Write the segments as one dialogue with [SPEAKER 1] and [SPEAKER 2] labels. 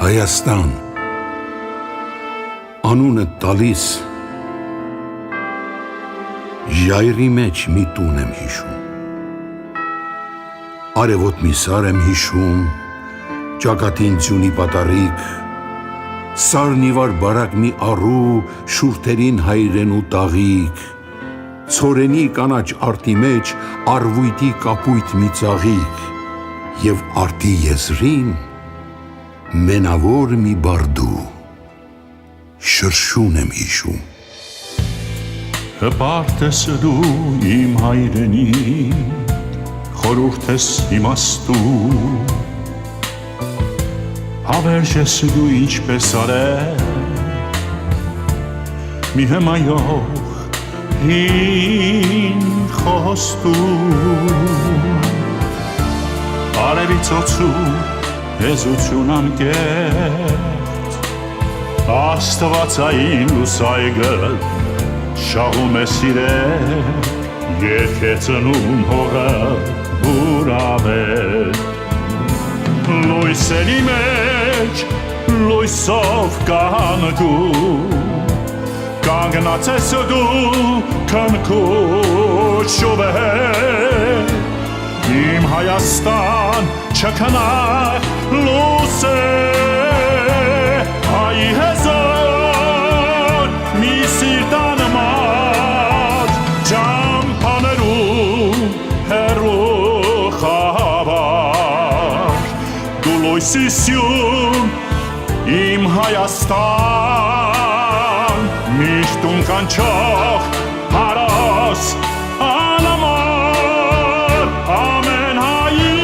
[SPEAKER 1] Հայաստան, անունը տալիս, ժայռի մեջ մի տուն եմ հիշում, արևոտ մի սար եմ հիշում, ճակատին ձյունի պատառիկ, սարնիվար բարակ մի առու, շուրթերին հայրենու տաղիկ, ցորենի կանաչ արտի մեջ արվույտի կապույտ մի ծաղիկ, և արտի եզրին մենավոր մի բարդու, շրշուն եմ հիշում։
[SPEAKER 2] Հպարտ ես դու իմ հայրենի, խորուրդ ես իմաստու, հավերժ ես դու ինչպես արև, մի հմայող հին խոստու, արևի ծոցու հեզություն անկեղծ, աստվածային լուսայգը շաղում է սիրել, երկեցնում հողը բուրավել, լույսերի մեջ լույսով կանգու, կանգնած ես դու քնքուշ շուվել, իմ Հայաստան չքնար լույս է, այ հզոր մի սիրտանմար, ճամփաներում հեռու խավար, դու լույսի սյուն իմ Հայաստան, միշտ կանչող հարաս անամար, ամեն հայի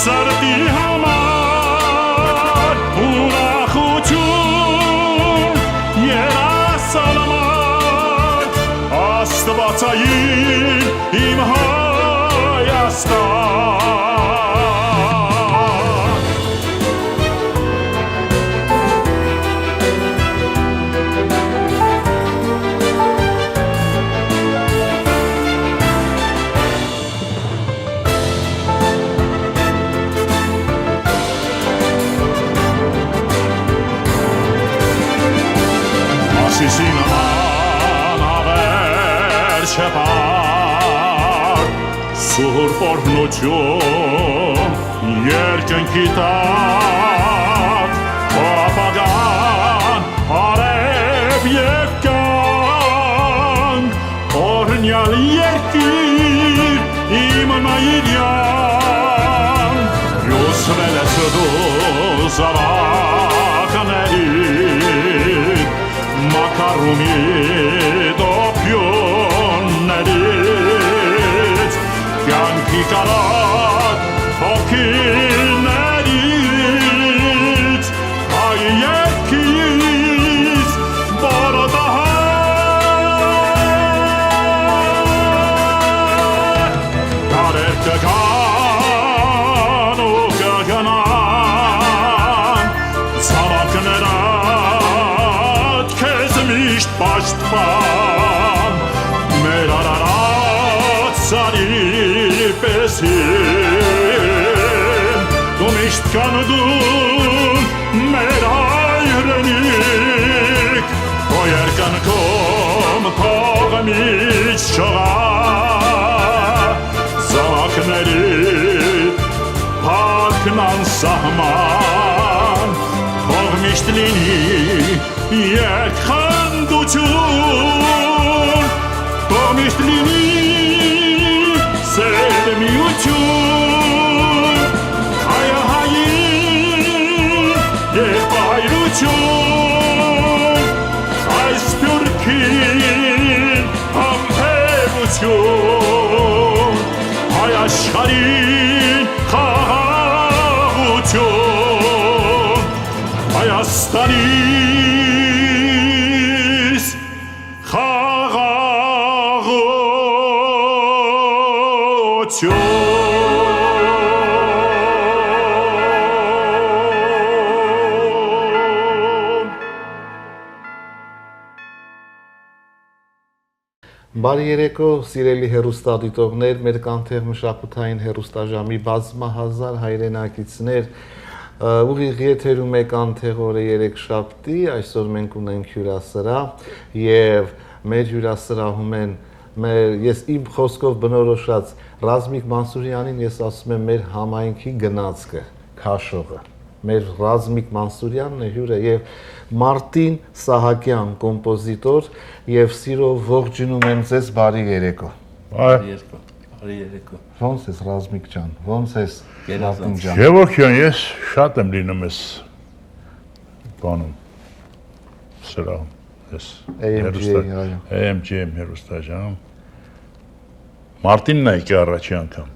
[SPEAKER 2] սրտի համար, ուրախություն երասանամար, աստվածային իմ Հայաստան։ Ասիսին անավեր չեպար, սուրբ օրհնություն երկնքի տակ, ապագան արև և կյանք, Տոնյալ երկիր իմ մայրյան Լուսվել ես դու զավակների Մակարումի դոպյոններից Կյանքի կարատ հոգիներից Այ երկից բորոտահար Կարեր կգան ու կգնան Ցավակներատ քեզ միշտ պաշտպան Մեր արարած սարի պեսին Դու միշտ կանգուն մեր հայրենիք Քո երկնքում թող միշտ շողա Զավակների փառքն անսահման Թող միշտ լինի երկխնդություն Թող միշտ լինի սեր միություն Հայահային եղբայրություն Այս սփյուռքին համբերություն Հայ աշխարհին խաղաղություն Հայաստանիս
[SPEAKER 3] Բարի երեկո, սիրելի հեռուստադիտողներ, մեր կանթեղ մշակութային հեռուստաժամի բազմահազար հայրենակիցներ, ուղիղ եթերում է կանթեղ օրը երեքշաբթի, այսօր մենք ունենք հյուրասրահ եւ մեր հյուրասրահում են ես իմ խոսքով բնորոշած Ռազմիկ Մանսուրյանին ես ասում եմ մեր համայնքի գնացքը, քաշողը։ Մեր Ռազմիկ Մանսուրյանն է հյուրը եւ Մարտին Սահակյան կոմպոզիտոր եւ սիրով ողջունում եմ ձեզ բարի երեկո։
[SPEAKER 4] Բարի երեկո։
[SPEAKER 3] Ոնց ես Ռազմիկ ջան, ոնց ես Մարտին ջան։
[SPEAKER 4] Գևորգյան, ես շատ եմ լինում ես բանում սրահում, ես AMG-ում հեռուստաժամ։ Մարտինն է եկի առաջի անգամ։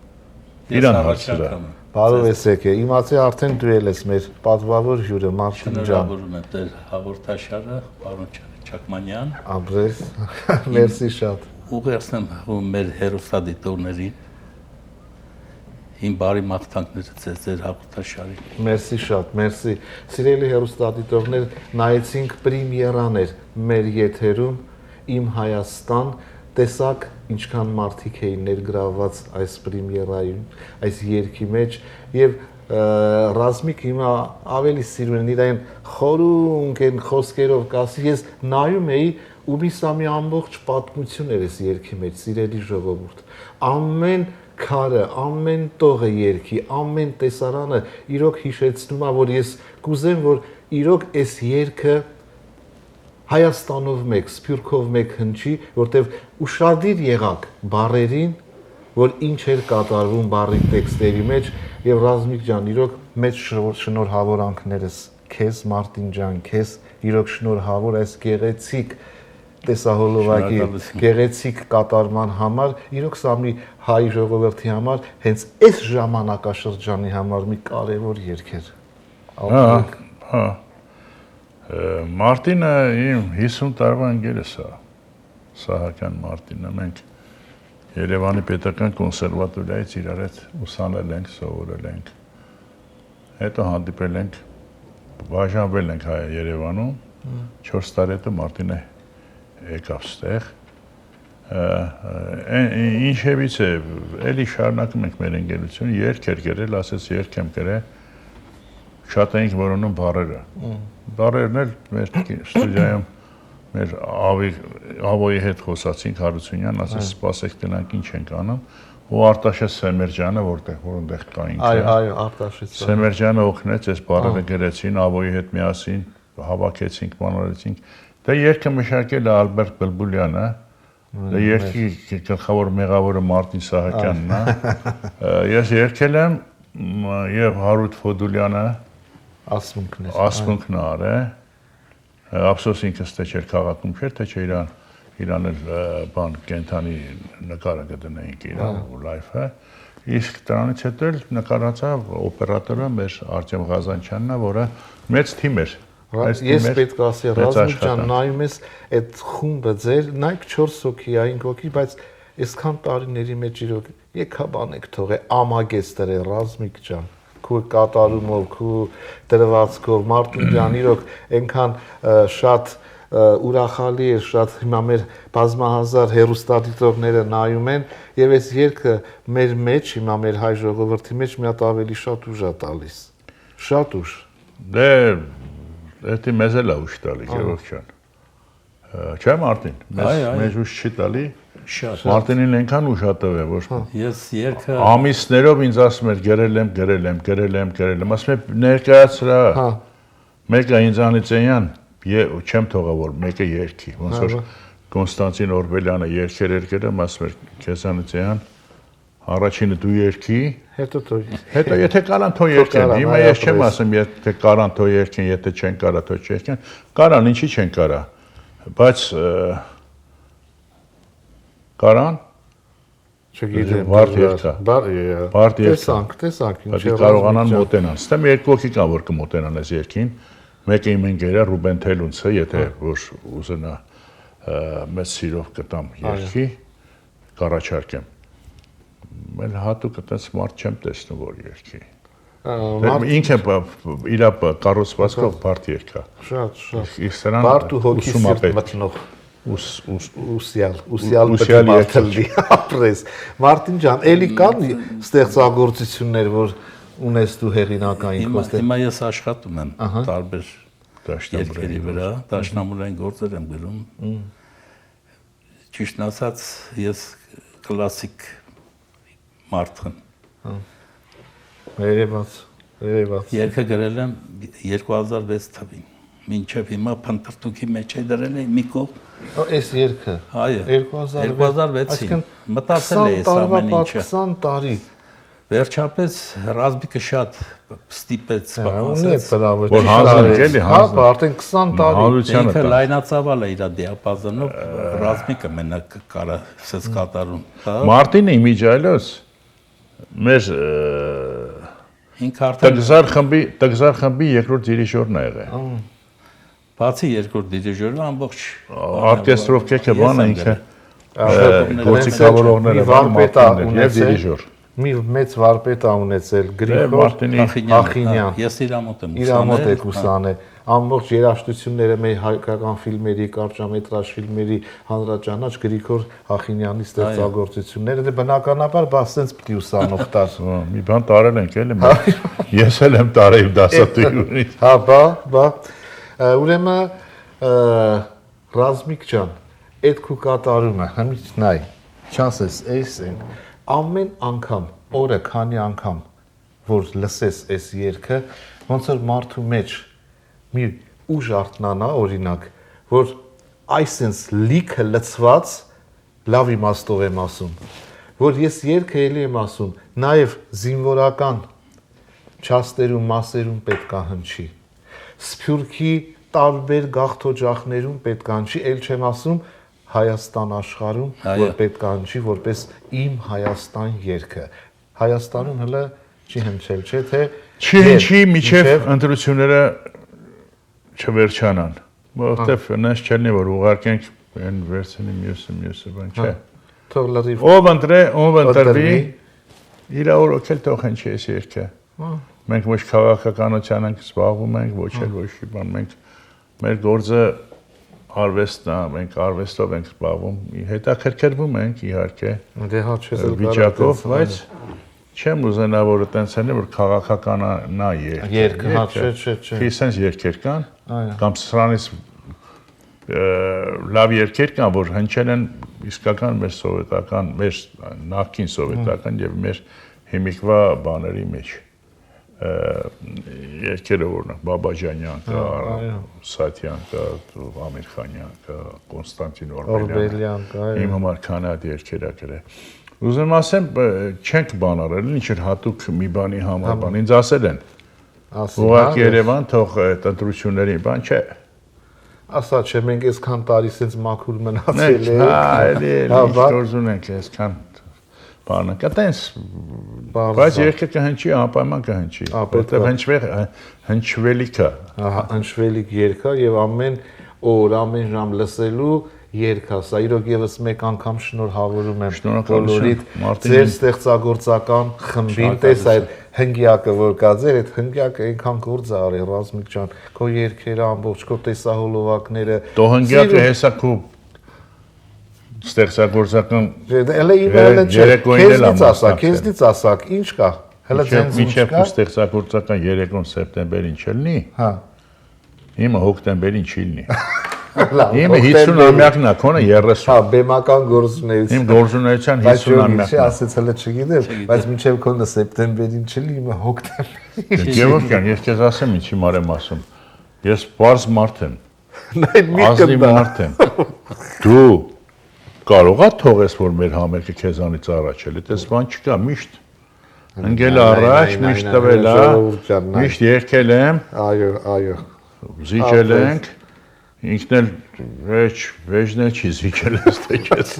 [SPEAKER 4] Իրան հարցրա։
[SPEAKER 3] Բարով ես եկե, իմացի արդեն դու ես մեր պատվավոր հյուրը Մարտին ջան։
[SPEAKER 4] Շնորհավորում եմ ձեր հաղորդաշարը, պարոն Չակմանյան։
[SPEAKER 3] Ապրես, մերսի շատ։
[SPEAKER 4] Ուղերձնեմ մեր հեռուստադիտողներին։ Իմ բարի մաղթանքները ձեր հաղորդաշարին։
[SPEAKER 3] Մերսի շատ, մերսի։ Սիրելի հեռուստադիտողներ, նայեցինք պրեմիերաներ մեր եթերում Իմ Հայաստան, տեսակ ինչքան մարդիկ էին ներգրավված այս պրեմիերայում, այս երգի մեջ եւ Ռազմիկ հիմա ավելի սիրուն են իրեն խորունկ են խոսքերով կասի ես նայում էի ու մի սամի ամբողջ պատմություն էր այս երգի մեջ սիրելի ժողովուրդ ամեն քարը ամեն տողը երգի ամեն տեսարանը իրոք հիշեցնում է որ ես կուզեմ որ իրոք այս երգը Հայաստանով մեկ, Սփյուռքով մեկ հնչի, որտեվ ուշադիր եղաք բառերին, որ ինչ էր կատարվում բառի տեքստերի մեջ, եւ Ռազմիկ ջան, իրոք մեծ շնորհավորանքներս քեզ Մարտին ջան, քեզ իրոք շնորհավոր այս գեղեցիկ տեսահոլովակի, գեղեցիկ կատարման համար, իրոք սա մի հայ ժողովրդի համար, հենց այս ժամանակաշրջանի համար մի կարևոր երգ էր։
[SPEAKER 4] Հա։ Մարտինը իմ 50 տարվա ընկերս է, Սահակյան Մարտինը, մենք Երևանի պետական կոնսերվատորիայից իրար հետ ուսանել ենք, սովորել ենք, հետո հանդիպել ենք, բաժանվել ենք Երևանում, 4 տարի հետո Մարտինը եկավ ստեղ, ինչևից է, էլի շարունակում ենք մեր ընկերությունը, երգ էր գրել, ասեց երգ եմ գրել, շատ էինք որոնում բառերը, բառերն էլ մեր ստուդիայում մեր ավոյի հետ խոսացինք Հարությունյան, ասեց սպասեք տնանք ինչ ենք անում, ու Արտաշես Սեմերջյանը, որ այնտեղ կայինք։
[SPEAKER 3] Այո, Արտաշես։
[SPEAKER 4] Սեմերջյանը օգնեց, այս բառերը գրեցին, ավոյի հետ միասին հավաքեցինք, բանալեցինք։ Դա երգը մշակել է Ալբերտ Բլբուլյանը, Երկի գլխավոր մեղավորը Մարտին Սահակյանն է։ Ես երգել եմ եւ Հարութ Ֆոդուլյանը ասմունքն արե։ Ափսոս ինքս թե չէր քաղաքում չէր, թե չէ իրան էլ բան կենթանի նկարը կդնեինք իրան լայվը։ Իսկ դրանից հետո էլ նկարացավ օպերատորը մեր Արտեմ Ղազանչյանն է, որը մեծ թիմ էր։
[SPEAKER 3] Ես պետք է ասի Ռազմիկ ջան, նայում ես այդ խումբը ձեր, նայեք 4 հոգի, 5 հոգի, բայց այսքան տարիների մեջ իրոք եկա բանեք թողե ամագես դրե Ռազմիկ ջան, քու կատարումով, քու դրվածքով, Մարտին ջան, իրոք այնքան շատ ուրախալի է, շատ հիմա մեր բազմահազար հեռուստադիտողները նայում են եւ այս երգը մեր մեջ, հիմա մեր հայ ժողովրդի մեջ մի հատ ավելի շատ ուժ է տալիս։ Շատ ուժ։
[SPEAKER 4] Դե Դա մեզ էլ է ուշ տալի, Գևորգ ջան։ Չէ՞ Մարտին, մեզ ուշ չի տալի։ Մարտինին այնքան ուշատով է, որ
[SPEAKER 5] ես երգը
[SPEAKER 4] ամիսներով ինձ ասում էր գրել եմ, ասում եմ ներկայացրա։ Մեկը ինձանից էյան, չեմ թողա որ մեկը երգի, ոնց որ Կոնստանտին Օրբելյանը երգեր երգել, ասում էր քեզանից էյան Առաջինը դու երգի, հետո եթե կարան թո երգեն, հիմա ես չեմ ասում, եթե կարան թո երգեն, եթե չեն կարա թո չերգեն, կարան, ինչի չեն կարա, բայց կարան,
[SPEAKER 3] չգիտեմ,
[SPEAKER 4] բարդ երգա, պետք կարողանան մոտենան, ստեմ երկու հոգի կան, որ կմոտենան այս երգին, մեկը իմ ընկերը Ռուբեն Թելունցը, եթե որ ուզենա մեծ սիրով կտամ երգի, կառաջարկեմ Mən հատուկ այդպես մարդ չեմ տեսնում որ երգի։ Ինքը իր կառուցվածքով բարդ երգա։
[SPEAKER 3] Շատ։ Բարդ ու հոգի սիրտ մտնող ուսյալ մարտելի ապրես։ Մարտին ջան, էլի կան ստեղծագործություններ, որ ունես դու հեղինակային կոստե։
[SPEAKER 5] Հիմա ես աշխատում եմ տարբեր երգերի վրա, դաշնամուրային գործեր եմ գրում։ Ճիշտն ասած, ես կլասիկ Մարտին։
[SPEAKER 3] Երևաց։
[SPEAKER 5] Երգը գրել եմ 2006 թվականին։ Մինչև հիմա փնտրտուքի մեջ է դրել եմ մի կողմ։
[SPEAKER 3] Այս երգը։
[SPEAKER 5] Այո։ 2006-ին։ Մտածել էի այս ամեն ինչը։
[SPEAKER 3] 20 տարի։
[SPEAKER 5] Վերջապես Ռազմիկը շատ ստիպեց
[SPEAKER 3] բացեց։
[SPEAKER 4] Որ հանձնենք էլի,
[SPEAKER 3] հանձնենք։ Արդեն 20 տարի։
[SPEAKER 5] Ինքը լայնածավալ է իր դիապազոնով, Ռազմիկը մենակ կարա սես կատարում։
[SPEAKER 4] Մարտինը իմիջայլոս մեր
[SPEAKER 5] ինքը արդեն
[SPEAKER 4] տգզար խմբի երկրորդ դիրիժորն է եղել։
[SPEAKER 5] Բացի երկրորդ դիրիժորը ամբողջ
[SPEAKER 4] օրկեստրով կեքը բանը ինքը գործիքավորողները Մարտինն եւ դիրիժոր։
[SPEAKER 3] Մի մեծ վարպետ ա ունեցել Գրիգոր Ախինյան։
[SPEAKER 5] Ես իր մոտ եմ
[SPEAKER 3] ուսանել։ Ամբողջ երաժշտությունները մեր հայկական ֆիլմերի, կարճամետրաժ ֆիլմերի հանրաճանաչ Գրիգոր Ախինյանի ստեղծագործությունները, դե բնականաբար բասենց պիտի ուսանող տար։
[SPEAKER 4] Մի բան տարել ենք էլի։ Ես էլ եմ տարել դասատուհունից։
[SPEAKER 3] Հա, բա։ Ուրեմն Ռազմիկ ջան, այդ քու կատարումը, հենց նայ, չասես, էս են ամեն անգամ, օրը քանի անգամ, որ լսես այս երգը, ոնց որ մարդու մեջ մի ուժ արտնանա, օրինակ, որ այսենց լիքը լցված լավ իմաստով եմ ասում, որ ես երգը էլի եմ ասում, նաև զինվորական չաստերում, մասերում պետք է հնչի, սփյուռքի տարբեր գաղթօջախներում պետք է հնչի, էլ չեմ ասում Հայաստան աշխարհում, որ պետք է հնչի որպես իմ Հայաստան երգը։ Հայաստանում հələ չի հնչել, չէ՞ թե
[SPEAKER 4] չի հնչի միջև ընտրությունները չվերջանան։ Որովհետև նենց չլինի որ ուղարկենք այն վերցնի մյուսը, բան չէ։
[SPEAKER 3] Թող լրիվ
[SPEAKER 4] ով ընտրվի, իր օրոքել թող հնչի այս երգը։ Մենք ոչ քաղաքականության ենք զբաղվում ենք, ոչ էլ ոչ բան, մենք մեր գործը արվեստն է, մենք արվեստով ենք զբաղվում, հետաքրքրվում ենք իհարկե վիճակով, բայց չեմ ուզենա որ այտենց լինի որ քաղաքականանա
[SPEAKER 3] երգը, հա, չէ։
[SPEAKER 4] Քիսենց երգեր կան, կամ սրանից լավ երգեր կան, որ հնչել են իսկական մեր սովետական, մեր նախկին սովետական եւ մեր հիմիկվա բաների մեջ, երկերը օրինակ Բաբաջանյան կա,
[SPEAKER 3] այո։
[SPEAKER 4] Սաթյան կա, Ամիրխանյան կա, Կոնստանտին
[SPEAKER 3] Օրբելյան
[SPEAKER 4] Օրբելյան
[SPEAKER 3] կա, այո։
[SPEAKER 4] իմ համար քանի հատ երկեր ա գրել։ Ուզում ասեմ, չենք բան արել, ինչ էր հատուկ մի բանի համար բան, ինձ ասել են, ուղղակի Երևան թող այդ ընտրությունների բան չէ։
[SPEAKER 3] Ասա չէ, մենք այսքան տարի սենց մաքուր մնացել ենք։
[SPEAKER 4] Հա, ինչ ունենք այսքան բանը։ Կտենց բայց երկը կհնչի, անպայման կհնչի, որտեղ հնչվելիք է։
[SPEAKER 3] Ահա, հնչվելիք երգա եւ ամեն օր, ամեն ժամ լսելու երգա։ Սա իրոք եւս մեկ անգամ շնորհավորում եմ բոլորիդ ձեր ստեղծագործական խմբին, տես այդ հնգյակը որ կա ձեր, այդ հնգյակը այնքան գործ է արել Ռազմիկ ջան, քո երգերը ամբողջ, քո տեսահոլովակները։
[SPEAKER 4] Դո հնգյակը հեսա քո ստեղծագործական
[SPEAKER 3] Էլե իմելը չէ, քեզնից ասակ, ինչ կա։ Հələ ցենզուր
[SPEAKER 4] մինչև
[SPEAKER 3] կա։
[SPEAKER 4] ստեղծագործական 3 սեպտեմբերին չլինի։
[SPEAKER 3] Հա։
[SPEAKER 4] Իմը հոկտեմբերին չի լինի։ Իմը 50-ամյակն է, քոնը 30։
[SPEAKER 3] Հա, բեմական գործունեություն։
[SPEAKER 4] Իմ գործունեության 50-ամյակն է։
[SPEAKER 3] Ասեց հələ չգիտեմ, բայց մինչև քոնը սեպտեմբերին չլի, իմը հոկտեմբերին։
[SPEAKER 4] Գևորգյան, ես քեզ ասեմ ինչ հիմար եմ ասում։ Ես բարձ մարդ եմ։
[SPEAKER 3] Նայ մի
[SPEAKER 4] Ազնիվ
[SPEAKER 3] կնդա։
[SPEAKER 4] մարդ եմ։ Դու կարող ես թողես, որ մեր համերգը քեզանից առաջ է, այդպես բան չկա, միշտ ընկել առաջ, միշտ տվել է, միշտ երկել եմ,
[SPEAKER 3] Այո։
[SPEAKER 4] զիջել ենք, ինքն էլ վեճն էլ չի զիջել ստեքես,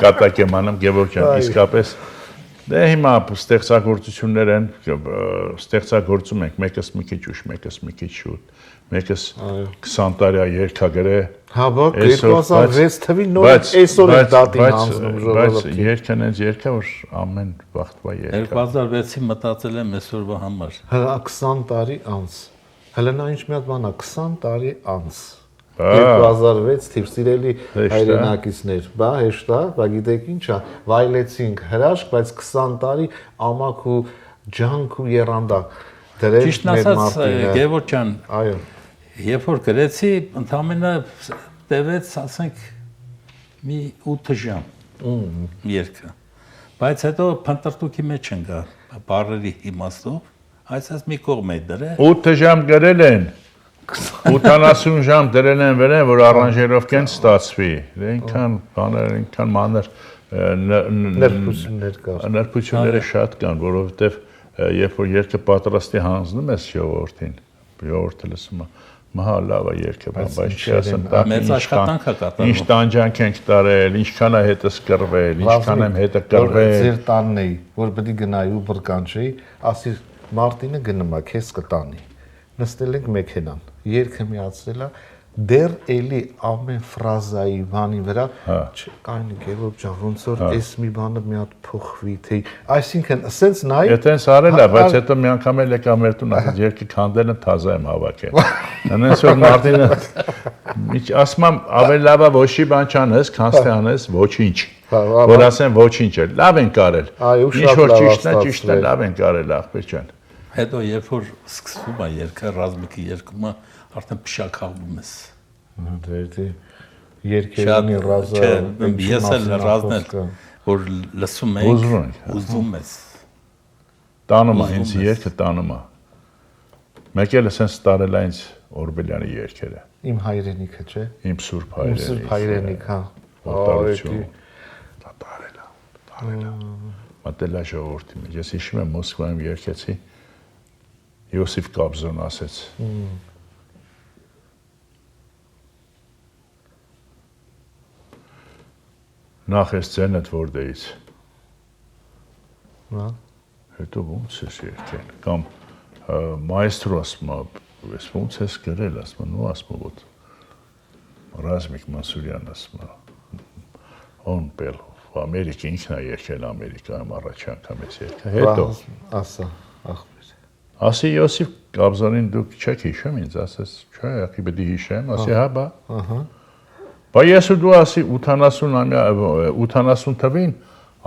[SPEAKER 4] կատակ եմ անում Գևորգյան, իսկապես, դե հիմա ստեղծագործություններ են, ստեղծագործում ենք, մեկս մի քիչ ուշ, մեկս մի քիչ շուտ, մեկս 20 տարյա երկագր է,
[SPEAKER 3] Հա, բա 2006 թվի նոր այսօր է դատին հանձնում ժողովրդին։
[SPEAKER 4] Բայց երկն այնց երկը, որ ամեն վաղտվա երկը։
[SPEAKER 5] 2006-ին մտածել եմ այսօրվա համար։
[SPEAKER 3] Հələ 20 տարի անց։ Հələ նա ինչ մի հատ բան է, 20 տարի անց։ 2006 թիվ սիրելի հայրենակիցներ, բա հեշտ է, բա գիտեք ինչ է, վայելեցինք հրաշք, բայց 20 տարի ամակ ու ջանք ու երանդա դրել
[SPEAKER 5] Ճիշտ ասած, Գևորգ ջան,
[SPEAKER 3] այո,
[SPEAKER 5] երբ որ գրեցի, ընդամենը տևեց, ասենք, մի 8 ժամ երկը։ Բայց հետո փնտրտուքի մեջ ընկա բառերի իմաստով, այսպես մի կողմ է դրել։
[SPEAKER 4] 8 ժամ գրել են, 80 ժամ դրել են վերեն, որ առանժիրովկեն ստացվի, այնքան բաներ, այնքան մանր
[SPEAKER 3] ներբություններ կար։
[SPEAKER 4] նրբությունները շատ կան, որովհետև երբ որ երկը պատրաստի հանձնում ես ժողովրդին, ժողովուրդը լսում է, մահա լավ է երկը, բայց չի ասեմ,
[SPEAKER 5] մեծ աշխատանք է կատարվում։
[SPEAKER 4] ինչ տանջանք ենք տարել, ինչքան է հետս կռվել, ինչքան եմ հետը կռվել։
[SPEAKER 3] Ձեր տանն էի, որ պետք է գնայի ու բրկանչեի, ասի Մարտինը գնում է, քեզ կտանի։ Նստել ենք մեքենան, երկը միացրել է, դեռ էլի ամեն ֆրազայի բանի վրա չկայնի Գևորգ ջան, ոնց որ էս մի բանը մի հատ փոխվի, թե այսինքն ասենց նայ։
[SPEAKER 4] Այդտենց արել է, բայց հետո մի անգամ էլ եկա մեր տուն, ասեց երկի քանդելը թազա եմ հավաքել։ Այնպես որ Մարտինը ասում եմ ավելի լավ է ոչի բան չանես, քան թե անես ոչինչ։ Որ ասեն ոչինչ է, լավ են կարել։ Ինչ որ ճիշտն է, լավ են կարել աղբեր ջան։
[SPEAKER 5] Հետո երբ որ սկսվում է երկը, Ռազմիկի երկումը, արդեն փշակաղվում ես։
[SPEAKER 3] Դե երկերին ռազա։
[SPEAKER 5] Ես էլ ռազնել, որ լսում ենք, ուզում ես։
[SPEAKER 4] Տանում է, ինձ երկը տանում է։ Մեկ էլ ասենց տարել է ինձ Օրբելյանի երկերը։
[SPEAKER 3] Իմ հայրենիքը, չէ։
[SPEAKER 4] Իմ սուրբ հայրենիքը։
[SPEAKER 3] Սուրբ հայրենիք, հա։
[SPEAKER 4] Օտարություն։ Դա տարել է։ Մտել է ժողովրդի մեջ։ Ես հիշում եմ Մոսկվայում երկեցի։ Յոսիֆ Կաբզոն ասեց. Նախ ես ձենդ որդեից։ Հետո ոնց ես երկել։ Կամ մայստրո ասում է, ես ոնց ես գրել, ասում է, ասում է, Ռազմիկ Մանսուրյան ասում է, on pel, Ամերիկա ինքն է երկել Ամերիկայում առաջ անգամ ես երկել։ Հետո
[SPEAKER 3] ասա, ախպեր։
[SPEAKER 4] Ասի Յոսիֆ Կաբզանին դուք չեք հիշում ինձ, ասես, չէ, ախի պետք է հիշեմ, ասի հա, բա։ Բա ես ու դու ասի 80 թվին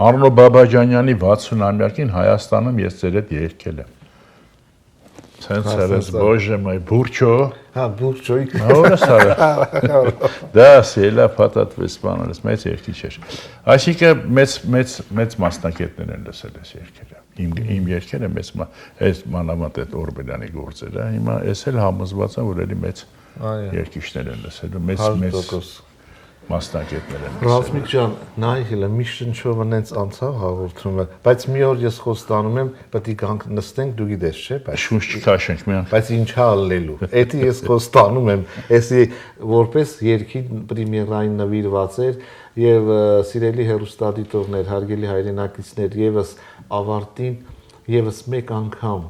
[SPEAKER 4] Արնո Բաբաջանյանի 60-ամյակին Հայաստանում ես ձեր հետ երկել եմ։ Ցենցերս բոժե մայ բուրչո։
[SPEAKER 3] Հա, բուրչոյի։
[SPEAKER 4] Հորը սարը։ Դա սելա փաթաթվես բանալս մեծ երկիչ էր։ Այսինքն մեծ մասնակիցներ են լսել այս երկերը։ իմ երկերը մեծ այս մանավանդ այդ Օրբելյանի գործերը հիմա էս էլ համոզված եմ որ էլի մեծ երկիշներ են լսելու մեծ
[SPEAKER 3] 100%
[SPEAKER 4] մասնակիցներ են
[SPEAKER 3] Ռազմիկ ջան, նայել եմ, միշտ ինչով այնց անցավ հաղորդումը, բայց մի օր ես խոստանում եմ, պետք է գանք նստենք, դու գիտես, չէ՞, բայց
[SPEAKER 4] շունչ չքաշենք մի
[SPEAKER 3] բայց ինչա ալելու։ Էդի ես խոստանում եմ, էսի որպես երկի պրեմիերային նվիրված էր եւ սիրելի հեռուստադիտողներ, հարգելի հայրենակիցներ, եւս ավարտին եւս մեկ անգամ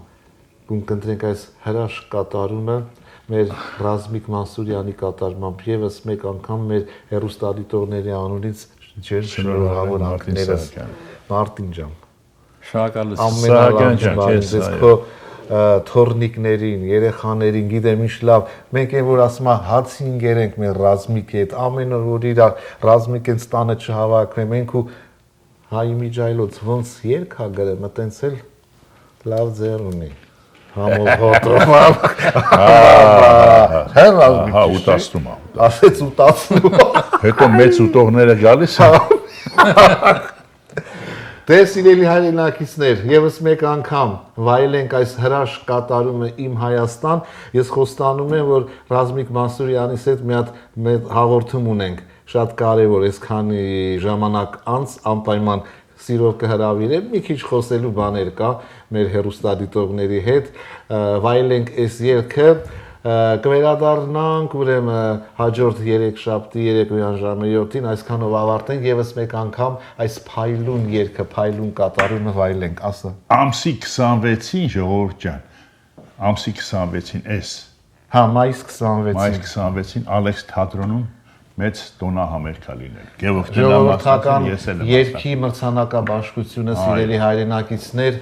[SPEAKER 3] կընտրենք այս հրաշք կատարումը մեր Ռազմիկ Մանսուրյանի կատարմամբ եւս մեկ անգամ մեր հեռուստադիտողների անունից ջեր շնորհավորանքներս Մարտին ջան
[SPEAKER 5] Շնորհակալություն
[SPEAKER 3] քո թորնիկներին, երեխաներին, գիտեմ ինչ լավ, մենք այն որ ասում եմ հացին գերենք մեր Ռազմիկի հետ, ամեն օր որ իր Ռազմիկեն ստանը չհավաքվեն, մենք ու Հայ Միջայլոց ոնց երգ հա գրեմ, այտենց էլ լավ ձեռ ունի։ Համոհոտով։ Հա Ռազմիկ։
[SPEAKER 4] հա ուտացնում է։
[SPEAKER 3] Ասեց ուտացնում։
[SPEAKER 4] Հետո մեծ ուտողները գալիս են։
[SPEAKER 3] Դե սիրելի հայրենակիցներ, եւս մեկ անգամ վայելենք այս հրաշք կատարումը իմ Հայաստան։ Ես խոստանում եմ, որ Ռազմիկ Մանսուրյանից հետ մի հատ հաղորդում ունենք, շատ կարեւոր, այսքանի ժամանակ անց անպայման սիրով կհրավիրեմ, մի քիչ խոսելու բաներ կա մեր հեռուստադիտողների հետ, վայելենք այս երգը, կվերադառնանք ուրեմն հաջորդ 3 շաբթի երեկոյան ժամը 7-ին այսքանով ավարտենք եւս մեկ անգամ այս փայլուն երգը, փայլուն կատարումը վայելենք, ասա։
[SPEAKER 4] Ամսի 26-ին ժողովուրդ ջան, ամսի 26-ին էս
[SPEAKER 3] Հա, մայիս 26-ին։
[SPEAKER 4] մայիս 26-ին Ալեքս թատրոնում մեծ տոնահամերգա լինել։
[SPEAKER 3] Ժողովրդական երգի մրցանակաբաշխությունը սիրելի հայրենակիցներ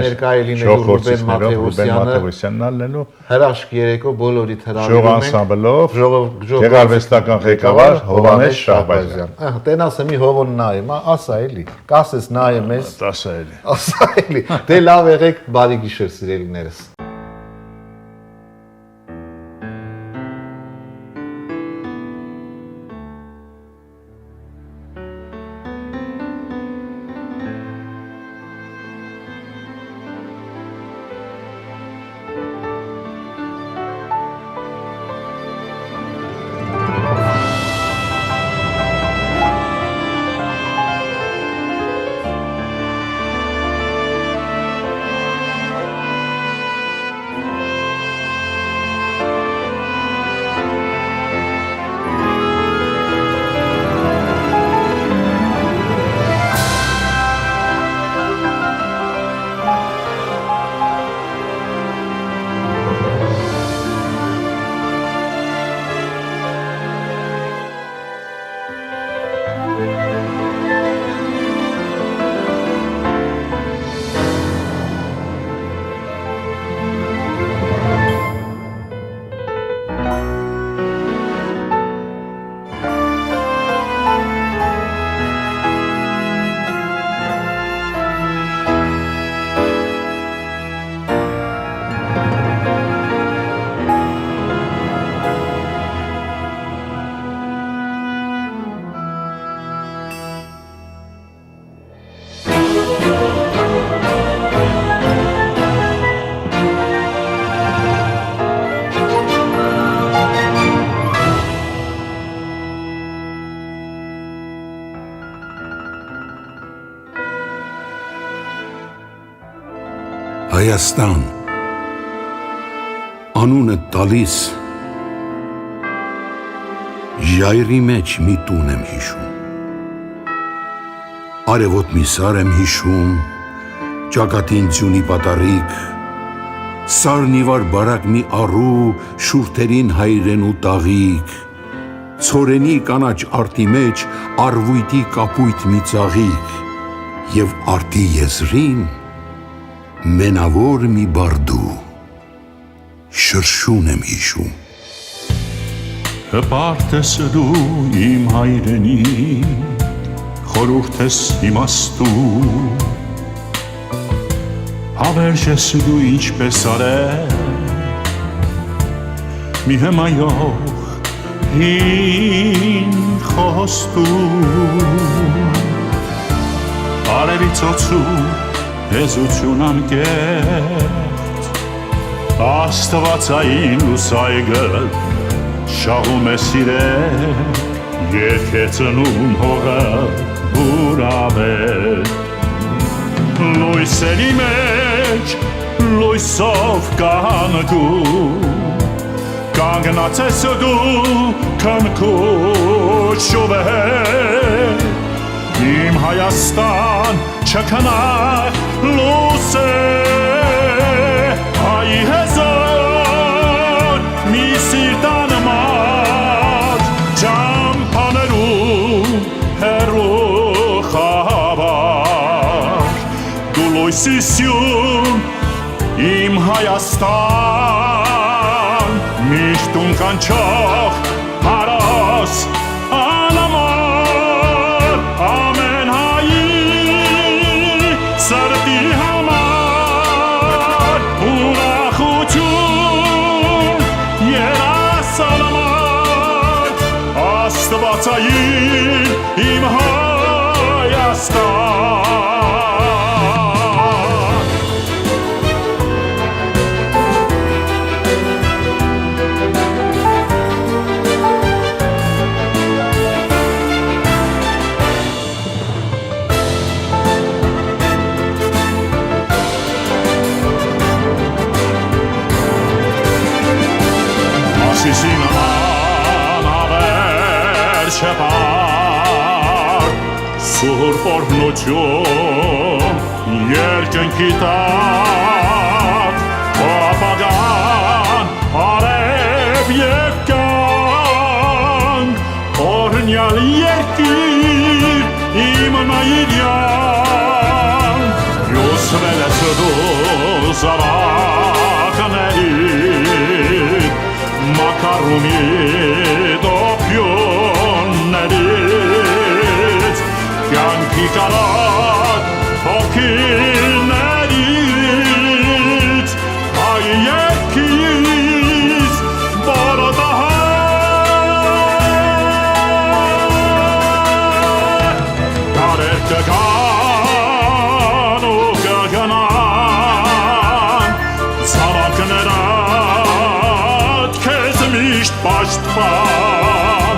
[SPEAKER 3] ներկա է լինելու Ռուբեն Մաթեոսյանն ալնելու հրաշք երեկո բոլորիդ հրավիրում
[SPEAKER 4] Ժող անսամբլով գեղարվեստական ղեկավար Հովհաննես Շահբազյան։
[SPEAKER 3] Տենասը մի հովոն նայեմ, ասա էլի, կասես նայեմ ես։
[SPEAKER 4] Ասա էլի։
[SPEAKER 3] Ասա էլի։ Դե լավ եղեք, բարի գիշեր սիրելիներս։
[SPEAKER 1] Հայաստան, անունը տալիս, ժայռի մեջ մի տուն եմ հիշում, արևոտ մի սար եմ հիշում, ճակատին ձյունի պատառիկ, սարնիվար բարակ մի առու, շուրթերին հայրեն ու տաղիկ, ցորենի կանաչ արտի մեջ արվույտի կապույտ մի ծաղիկ, եւ արտի եզրին մենավոր մի բարդու, շրշուն եմ հիշում։
[SPEAKER 2] Հպարտ ես դու իմ հայրենի, խորհուրդ ես իմաստու, հավերժ ես դու ինչպես արել, մի հմայող հին խոստու, արևի ծոցու հեզություն անկեղծ Աստվածային լուսայգը շաղում է սիրել Երկ է ծնում հողը բուրավեր Լույսերի մեջ լույսով կանգում Կանգնած ես դու քնքուշով է Իմ Հայաստան չքնա լույս է Այ հեզոն մի սիրտան մատ Ճամփաներում հեռու խավար Դու լույսի սյուն իմ Հայաստան Միշտ կանչող հարոս անամոր ամեն հայի սրտի համար ուրախություն երասանամար Աստվածային իմ Հայաստան Ասիսին անավեր չպար Սուրբ օրհնություն երկնքի տակ Ապագան արև և կյանք Օրհնյալ երկիր իմ նայիրյան Յուսվել ես դու զավակների Մակարումի դոփյոններից Կյանքի կարատ հոգիներից Այ երկից բարոդահար Դարեր կգան ու կգնան Զավակներան միշտ պաշտպան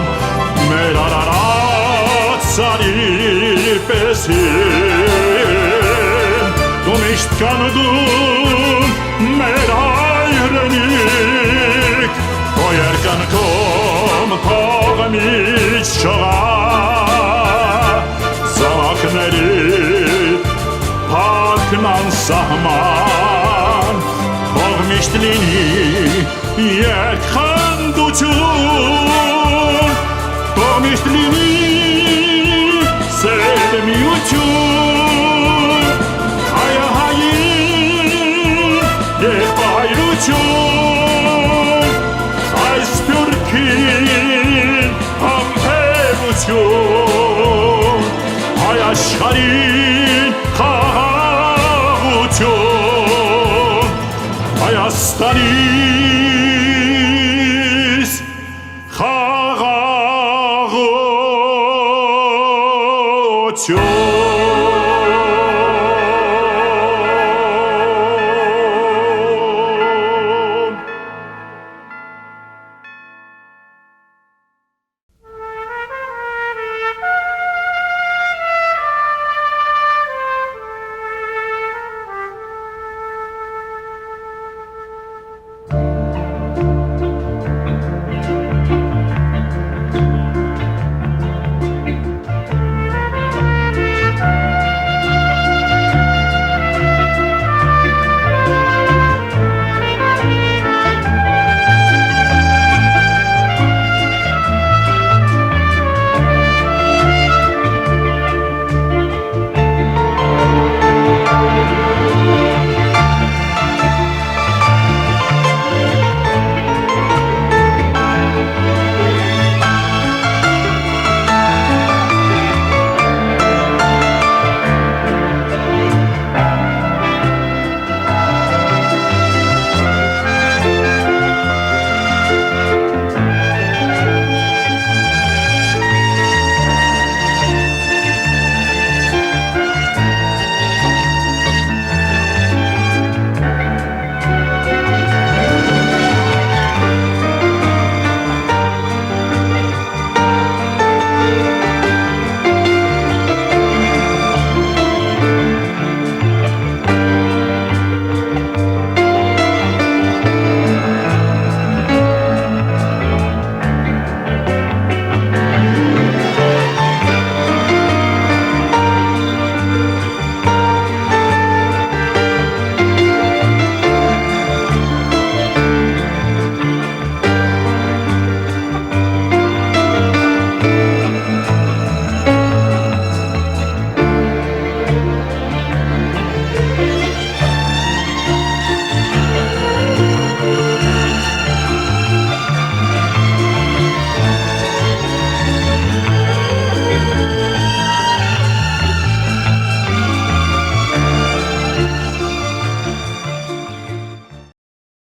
[SPEAKER 2] մեր արարած սարի պես դու միշտ կանգնում մեր հայրենիք քո երկնքում կողմից չողա զավակների փառքն անսահման թող միշտ լինի երկխնդություն թող միշտ լինի սեր միություն հայահային եղբայրություն այս սփյուռքին համբերություն հայ աշխարհին խաղաղություն Հայաստանիս խաղաղություն